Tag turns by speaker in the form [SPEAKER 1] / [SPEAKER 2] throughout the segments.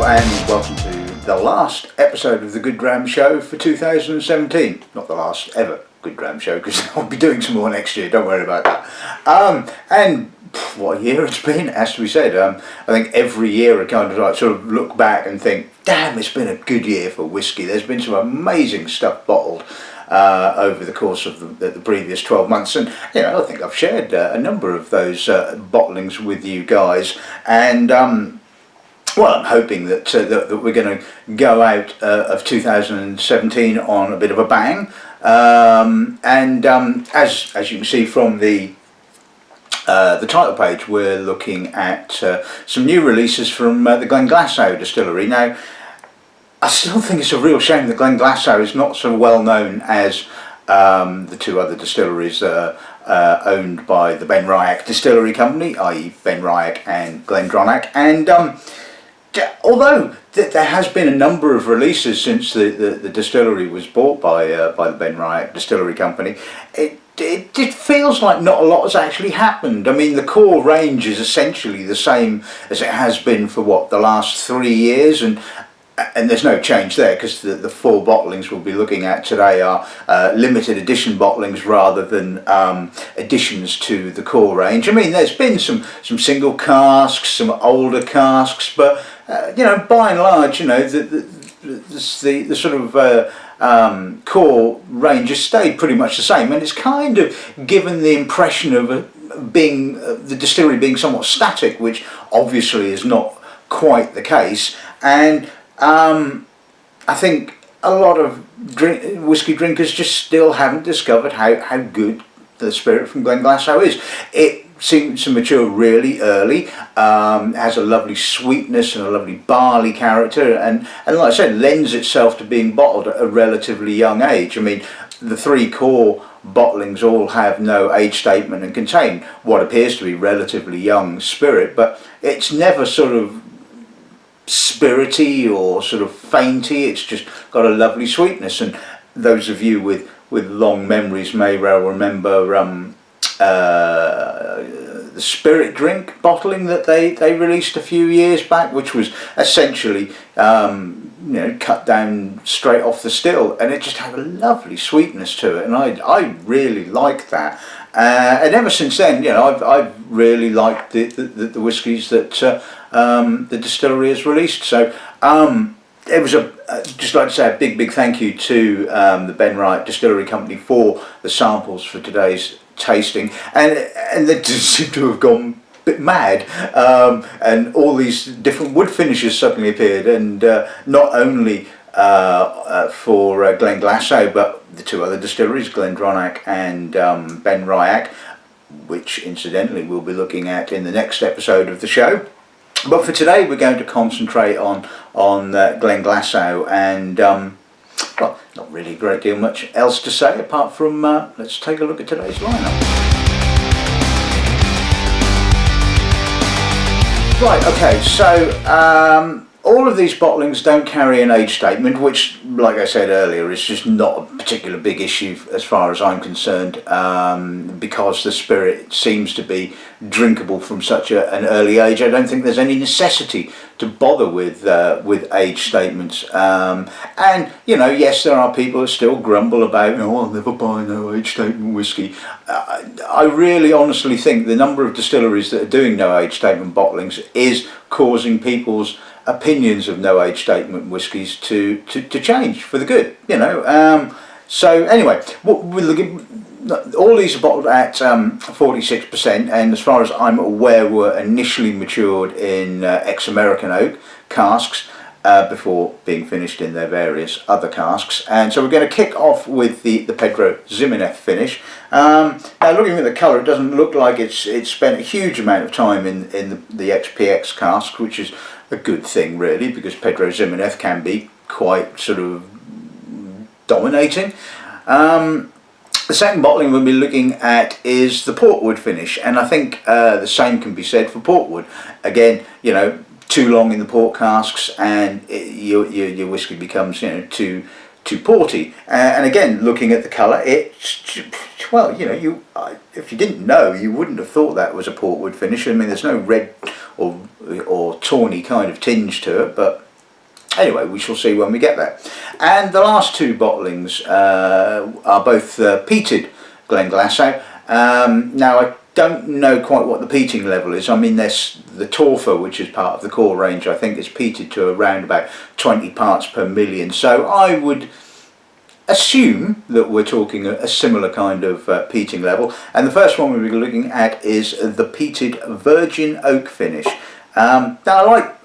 [SPEAKER 1] Hello and welcome to the last episode of the Good Dram Show for 2017. Not the last ever Good Dram Show, because I'll be doing some more next year, don't worry about that. And what a year it's been, has to be said. I think every year I kind of like sort of look back and think, damn, it's been a good year for whiskey. There's been some amazing stuff bottled over the course of the previous 12 months, and I think I've shared a number of those bottlings with you guys, and well, I'm hoping that that we're going to go out of 2017 on a bit of a bang, as you can see from the title page, we're looking at some new releases from the Glenglassaugh distillery. Now, I still think it's a real shame that Glenglassaugh is not so well known as the two other distilleries owned by the Ben Ryack Distillery Company, i.e. Ben Ryack and Glendronach. And although there has been a number of releases since the distillery was bought by the Ben Ryack Distillery Company, it feels like not a lot has actually happened. I mean, the core range is essentially the same as it has been for the last 3 years, and there's no change there, because the four bottlings we'll be looking at today are limited edition bottlings rather than additions to the core range. I mean, there's been some single casks, some older casks, but by and large, the sort of core range has stayed pretty much the same, and it's kind of given the impression of being the distillery being somewhat static, which obviously is not quite the case. And I think a lot of whiskey drinkers just still haven't discovered how good the spirit from Glenglassaugh is. It seems to mature really early, has a lovely sweetness and a lovely barley character, and like I said, lends itself to being bottled at a relatively young age. I mean, the three core bottlings all have no age statement and contain what appears to be relatively young spirit, but it's never sort of spirity or sort of fainty. It's just got a lovely sweetness, and those of you with long memories may well remember the Spirit Drink bottling that they released a few years back, which was essentially cut down straight off the still, and it just had a lovely sweetness to it, and I really liked that. And ever since then, I've really liked the whiskies that the distillery has released. So it was just like to say a big thank you to the Ben Ryack Distillery Company for the samples for today's tasting, and they just seem to have gone a bit mad, and all these different wood finishes suddenly appeared, and not only for Glenglassaugh, but the two other distilleries, Glendronach and Ben Ryack, which incidentally we'll be looking at in the next episode of the show. But for today we're going to concentrate on Glenglassaugh, and well, not really a great deal much else to say apart from let's take a look at today's lineup. Right, okay, so all of these bottlings don't carry an age statement, which, like I said earlier, is just not a particular big issue as far as I'm concerned, because the spirit seems to be drinkable from such an early age. I don't think there's any necessity to bother with age statements. And yes, there are people that still grumble about, I'll never buy no age statement whiskey. I really honestly think the number of distilleries that are doing no age statement bottlings is causing people's opinions of no age statement whiskies to change for the good, so anyway, we're looking, all these are bottled at 46%, and as far as I'm aware were initially matured in ex-American oak casks before being finished in their various other casks. And so we're going to kick off with the Pedro Ximinez finish. Now, looking at the colour, it doesn't look like it's spent a huge amount of time in the XPX cask, which is a good thing really, because Pedro Ximinez can be quite sort of dominating. The second bottling we'll be looking at is the portwood finish, and I think the same can be said for portwood. Again, too long in the port casks, and your whiskey becomes too porty. And again, looking at the colour, it's if you didn't know, you wouldn't have thought that was a portwood finish. I mean, there's no red or tawny kind of tinge to it, but Anyway, we shall see when we get there. And the last two bottlings are both peated Glenglassaugh. Now I don't know quite what the peating level is. I mean, there's the Torfa, which is part of the core range, I think is peated to around about 20 parts per million. So I would assume that we're talking a similar kind of peating level. And the first one we'll be looking at is the peated virgin oak finish. Now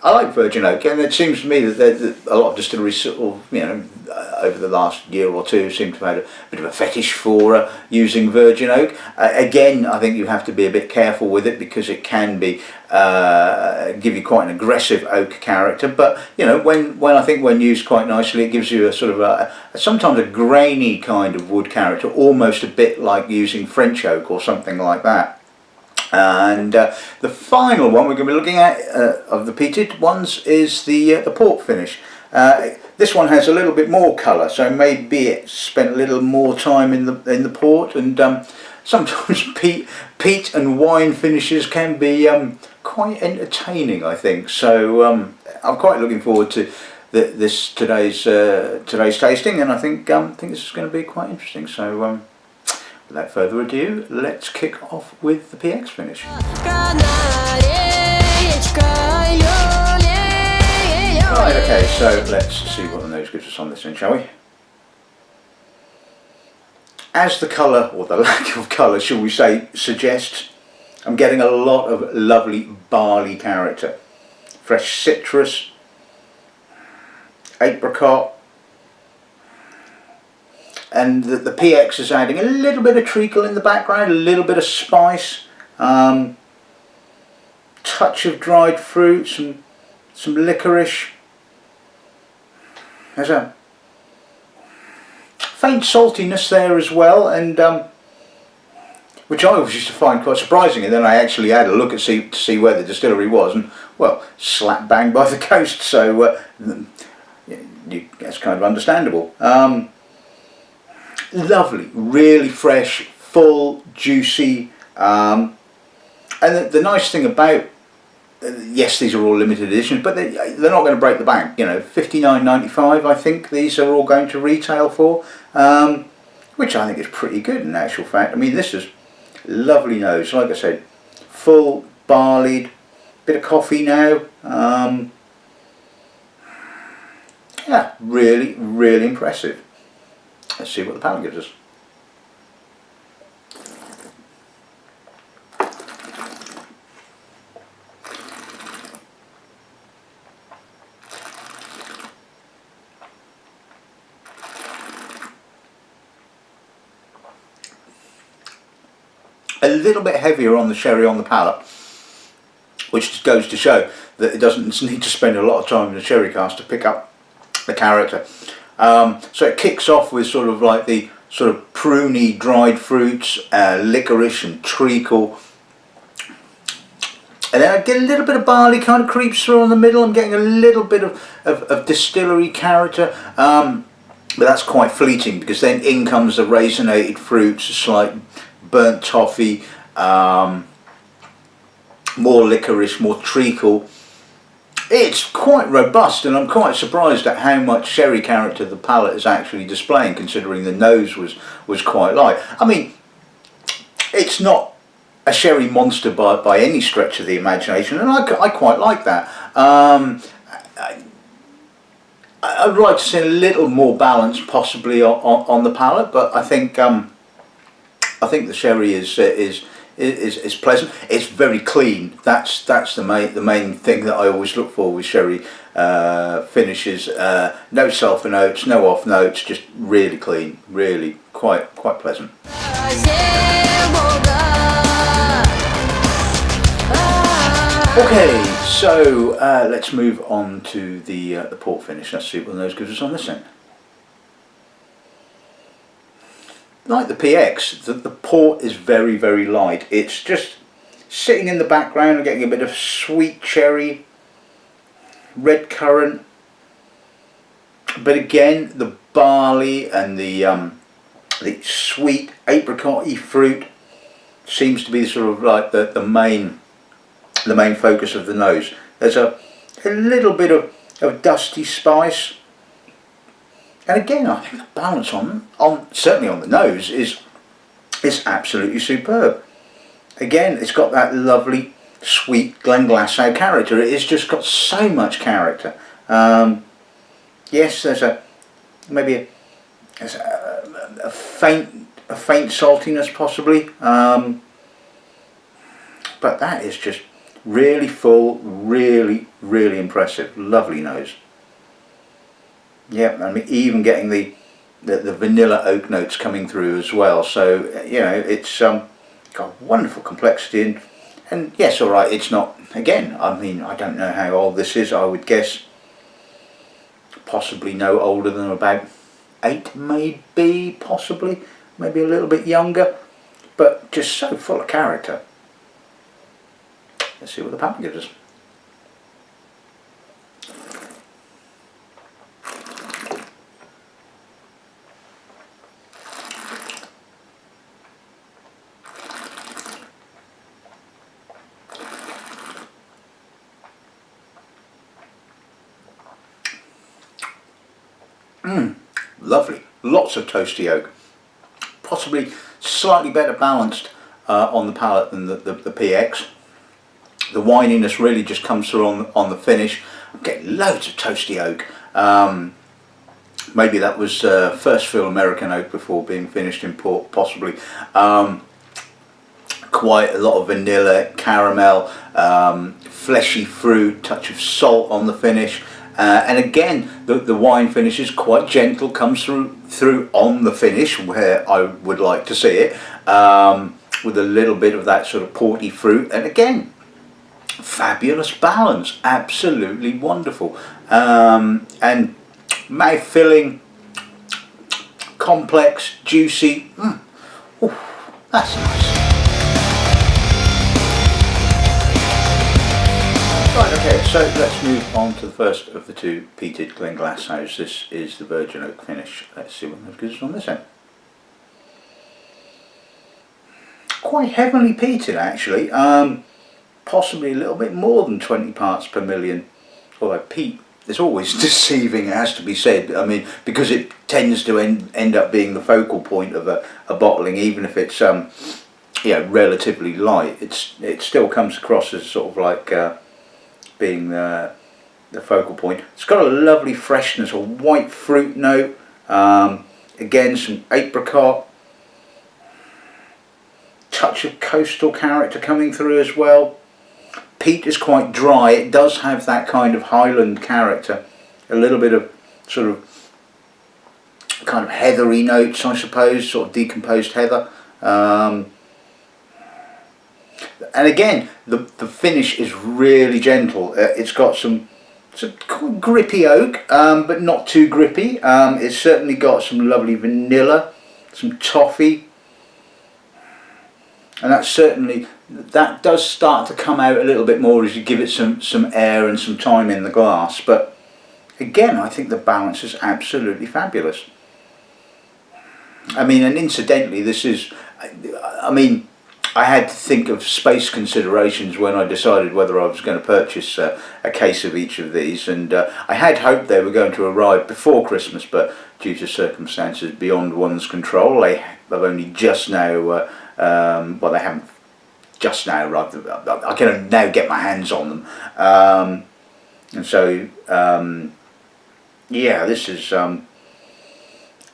[SPEAKER 1] I like virgin oak, and it seems to me that a lot of distilleries sort of, you know, over the last year or two seem to have had a bit of a fetish for using virgin oak. Again, I think you have to be a bit careful with it because it can be give you quite an aggressive oak character. But you know, when I think when used quite nicely, it gives you a sort of sometimes a grainy kind of wood character, almost a bit like using French oak or something like that. And the final one we're going to be looking at of the peated ones is the port finish. This one has a little bit more colour, so maybe it spent a little more time in the port. And sometimes peat and wine finishes can be quite entertaining, I think. So I'm quite looking forward to today's tasting, and I think this is going to be quite interesting. So. Without further ado, let's kick off with the PX finish. Right, okay, so let's see what the nose gives us on this one, shall we? As the colour, or the lack of colour, shall we say, suggests, I'm getting a lot of lovely barley character. Fresh citrus, apricot, and the PX is adding a little bit of treacle in the background, a little bit of spice, touch of dried fruit, some licorice. There's a faint saltiness there as well, and which I always used to find quite surprising. And then I actually had a look to see where the distillery was, and well, slap bang by the coast. So that's kind of understandable. Lovely, really fresh, full, juicy, and the nice thing about, yes, these are all limited editions, but they're not going to break the bank. You know, $59.95 I think these are all going to retail for, which I think is pretty good in actual fact. I mean, this is lovely nose, like I said, full, barleyed, bit of coffee now. Yeah, really, really impressive. Let's see what the palate gives us. A little bit heavier on the sherry on the palate, which goes to show that it doesn't need to spend a lot of time in the sherry cask to pick up the character. So it kicks off with sort of like the sort of pruny dried fruits, licorice and treacle, and then I get a little bit of barley kind of creeps through in the middle. I'm getting a little bit of distillery character, but that's quite fleeting because then in comes the raisinated fruits, a slight burnt toffee, more licorice, more treacle. It's quite robust, and I'm quite surprised at how much sherry character the palate is actually displaying, considering the nose was quite light. I mean, it's not a sherry monster by any stretch of the imagination, and I quite like that. I'd like to see a little more balance possibly on the palate, but I think the sherry is pleasant. It's very clean. That's the main thing that I always look for with sherry finishes. No sulphur notes, no off notes, just really clean, really quite pleasant. Okay, so let's move on to the port finish. Let's see what the nose gives us on this end. Like the PX, the port is very, very light. It's just sitting in the background and getting a bit of sweet cherry, red currant, but again the barley and the sweet apricot-y fruit seems to be sort of like the main focus of the nose. There's a little bit of of dusty spice. And again, I think the balance on certainly on the nose is absolutely superb. Again, it's got that lovely sweet Glenglassaugh character. It has just got so much character. Yes, there's maybe a faint saltiness possibly, but that is just really full, really impressive. Lovely nose. Yeah, I mean, even getting the vanilla oak notes coming through as well. So you know, it's got wonderful complexity, and yes, all right, it's not. Again, I mean, I don't know how old this is. I would guess possibly no older than about 8, maybe, possibly, maybe a little bit younger, but just so full of character. Let's see what the palate gives us. Lovely, lots of toasty oak, possibly slightly better balanced on the palate than the PX. The wininess really just comes through on the finish. I'm getting loads of toasty oak. Maybe that was first fill American oak before being finished in port, possibly. Quite a lot of vanilla, caramel, fleshy fruit, touch of salt on the finish. And again, the wine finish is quite gentle, comes through on the finish where I would like to see it, with a little bit of that sort of porty fruit. And again, fabulous balance, absolutely wonderful, and mouth filling, complex, juicy. Ooh, that's nice. Right, okay, so let's move on to the first of the two peated Glenglassaughs. This is the virgin oak finish. Let's see what gives us on this end. Quite heavily peated, actually. Possibly a little bit more than 20 parts per million. Although peat is always deceiving, it has to be said. I mean, because it tends to end up being the focal point of a bottling, even if it's relatively light. It still comes across as sort of like being the focal point. It's got a lovely freshness, a white fruit note. Again, some apricot, touch of coastal character coming through as well. Peat is quite dry. It does have that kind of highland character, a little bit of sort of kind of heathery notes, I suppose, sort of decomposed heather. And again, the finish is really gentle. It's got some grippy oak, but not too grippy. It's certainly got some lovely vanilla, some toffee, and that does start to come out a little bit more as you give it some air and some time in the glass. But again, I think the balance is absolutely fabulous. I mean, and incidentally, this is, I mean, I had to think of space considerations when I decided whether I was going to purchase a case of each of these, and I had hoped they were going to arrive before Christmas, but due to circumstances beyond one's control, they've only just now, well, they haven't just now arrived. I can now get my hands on them, and so yeah, this is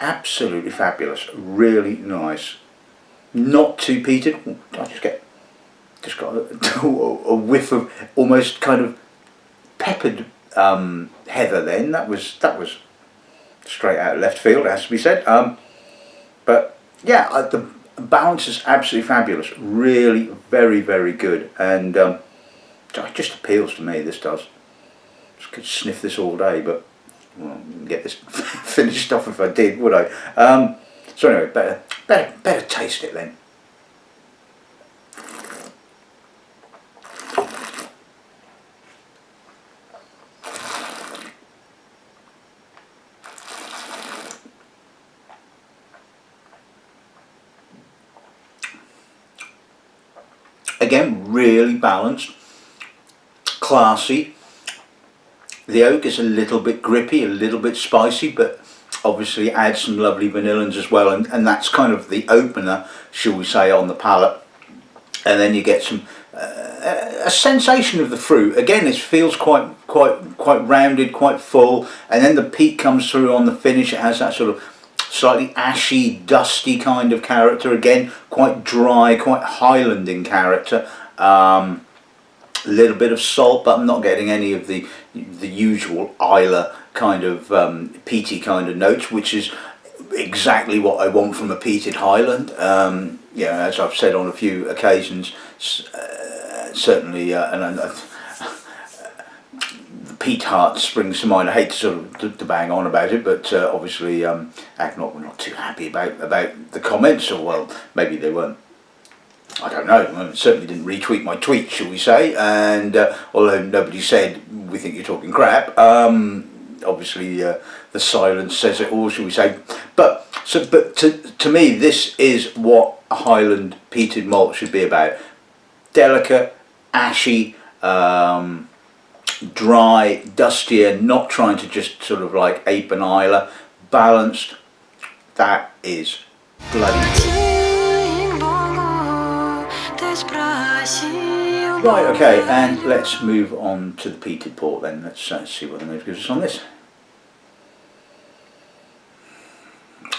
[SPEAKER 1] absolutely fabulous, really nice. Not too peated. I just got a whiff of almost kind of peppered heather. Then that was straight out of left field, it has to be said. But yeah, the balance is absolutely fabulous. Really, very good, and it just appeals to me. This does. Just could sniff this all day, but well, I wouldn't get this finished off if I did, would I? So anyway, better taste it then. Again, really balanced, classy, The oak is a little bit grippy, a little bit spicy, but obviously adds some lovely vanillins as well, and that's kind of the opener, shall we say, on the palate. And then you get some a sensation of the fruit. Again, it feels quite rounded, quite full, and then the peat comes through on the finish. It has that sort of slightly ashy, dusty kind of character. Again, quite dry, quite Highland in character. A little bit of salt, but I'm not getting any of the usual Isla kind of peaty kind of notes, which is exactly what I want from a peated Highland. Yeah, as I've said on a few occasions, certainly, the peat heart springs to mind. I hate to sort of to bang on about it, but obviously, we're not too happy about the comments, or well, maybe they weren't. I don't know, certainly didn't retweet my tweet, shall we say, and although nobody said we think you're talking crap, obviously the silence says it all, shall we say. But to me, this is what a Highland peated malt should be about: delicate, ashy, dry, dustier, not trying to just sort of like ape an Isla, balanced. That is bloody good. Right, okay, and let's move on to the peated port then. Let's see what the nose gives us on this.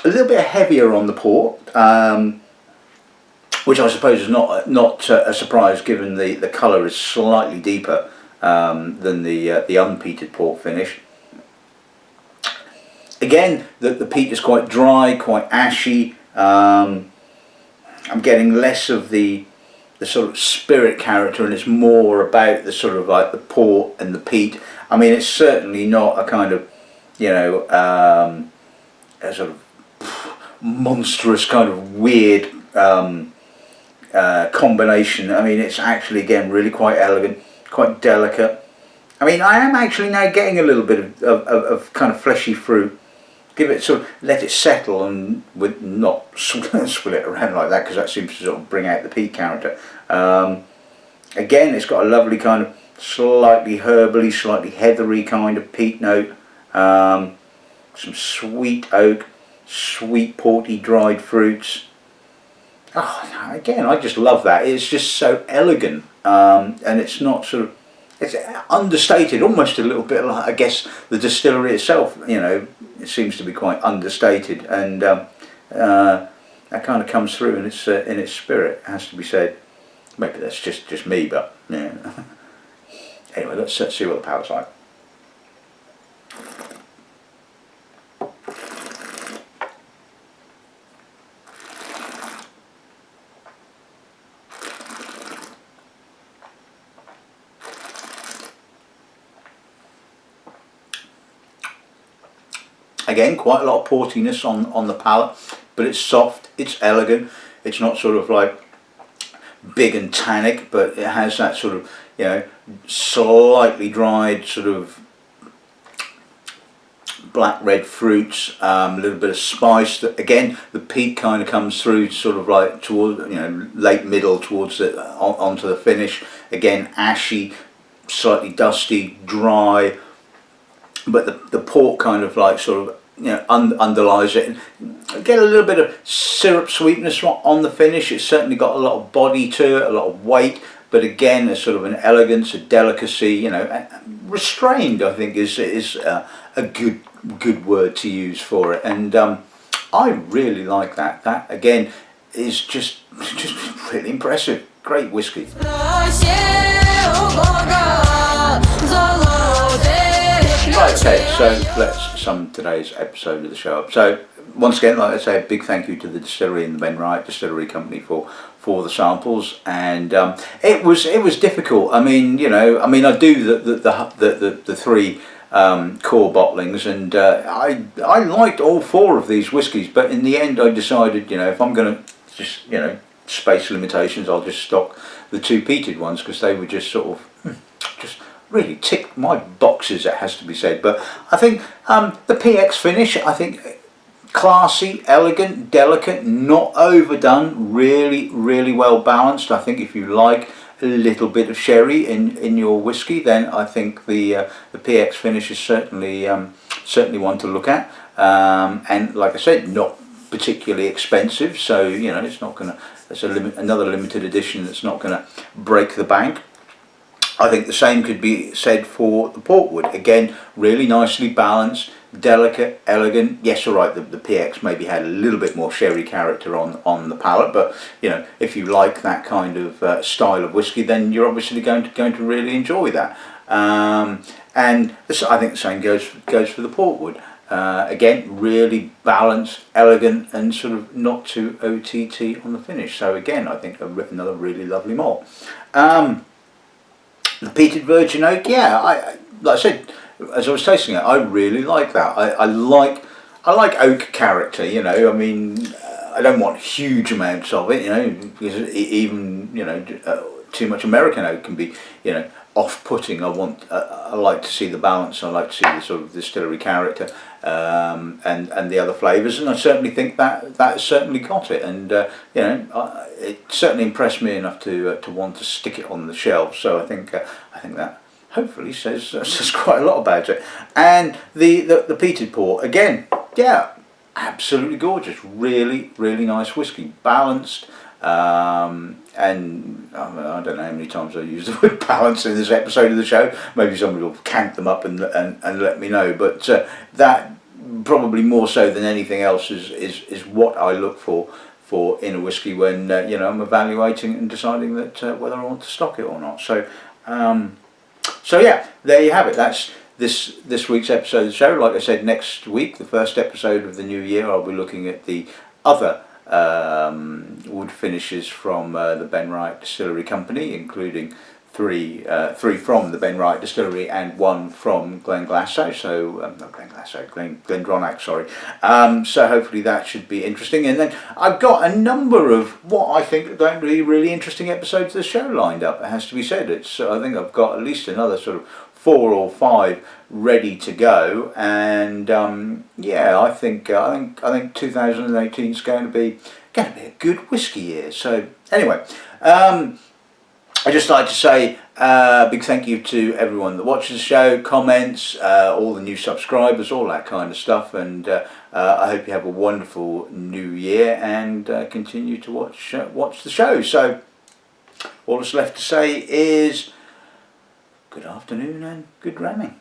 [SPEAKER 1] A little bit heavier on the port, which I suppose is not a surprise, given the colour is slightly deeper than the unpeated port finish. Again, the peat is quite dry, quite ashy. I'm getting less of the sort of spirit character, and it's more about the sort of like the port and the peat. I mean, it's certainly not a kind of, you know, a sort of monstrous kind of weird combination. I mean, it's actually, again, really quite elegant, quite delicate. I mean, I am actually now getting a little bit of kind of fleshy fruit. Give it sort of, let it settle, and with not swill it around like that, because that seems to sort of bring out the peat character. Again, it's got a lovely kind of slightly herbally, slightly heathery kind of peat note. Some sweet oak, sweet porty dried fruits. Oh, again, I just love that. It's just so elegant, and it's not sort of, it's understated, almost a little bit like, I guess, the distillery itself. You know, it seems to be quite understated, and that kind of comes through in its spirit, has to be said. Maybe that's just me, but yeah. Anyway, let's see what the palate's like. Again, quite a lot of portiness on the palate, but it's soft, it's elegant, it's not sort of like big and tannic, but it has that sort of, you know, slightly dried sort of black red fruits, a little bit of spice. That again, the peat kind of comes through sort of like towards, you know, late middle towards the onto the finish. Again, ashy, slightly dusty, dry, but the port kind of like sort of, you know, underlies it. Get a little bit of syrup sweetness on the finish. It's certainly got a lot of body to it, a lot of weight, but again, a sort of an elegance, a delicacy, you know, restrained, I think is a good word to use for it. And I really like that. That again is just really impressive. Great whiskey. Right, okay, so let's sum today's episode of the show up. So once again, like I say, a big thank you to the distillery and the Ben Wright Distillery Company for the samples, and it was difficult. I mean, you know, I do the three core bottlings, and I liked all four of these whiskies, but in the end I decided, you know, if I'm going to just, you know, space limitations, I'll just stock the two peated ones, because they were just sort of just really ticked my boxes, it has to be said. But I think the PX finish, I think classy, elegant, delicate, not overdone, really well balanced. I think if you like a little bit of sherry in your whiskey, then I think the PX finish is certainly one to look at. And like I said, not particularly expensive, so you know it's not going to. It's another limited edition that's not going to break the bank. I think the same could be said for the portwood. Again, really nicely balanced, delicate, elegant. Yes, all right, the PX maybe had a little bit more sherry character on the palate, but you know, if you like that kind of style of whiskey, then you're obviously going to really enjoy that. And this, I think the same goes for the portwood. Again, really balanced, elegant, and sort of not too OTT on the finish. So again, I think another really lovely malt. The peated virgin oak, yeah, like I said, as I was tasting it, I really like that. I like oak character, you know. I mean, I don't want huge amounts of it, you know, because even, you know, too much American oak can be, you know, off-putting. I like to see the balance. I like to see the sort of distillery character and the other flavours, and I certainly think that has certainly got it. And you know, it certainly impressed me enough to want to stick it on the shelf. So I think that hopefully says quite a lot about it. And the peated port, again, yeah, absolutely gorgeous. Really nice whiskey, balanced. And I don't know how many times I used the word balance in this episode of the show. Maybe somebody will count them up and let me know. But that probably more so than anything else is what I look for in a whiskey when you know, I'm evaluating and deciding that whether I want to stock it or not. So so yeah, there you have it. That's this week's episode of the show. Like I said, next week, the first episode of the new year, I'll be looking at the other wood finishes from the Ben Wright Distillery Company, including three from the Ben Wright Distillery and one from Glenglassaugh. So not Glenglassaugh, Glendronach, sorry. So hopefully that should be interesting. And then I've got a number of what I think are going to be really interesting episodes of the show lined up. It has to be said. I think I've got at least another sort of 4 or 5 ready to go, and yeah, I think 2018 is going to be a good whiskey year. So anyway, I'd just like to say a big thank you to everyone that watches the show, comments, all the new subscribers, all that kind of stuff, and I hope you have a wonderful new year and continue to watch the show. So all that's left to say is good afternoon and good ramming.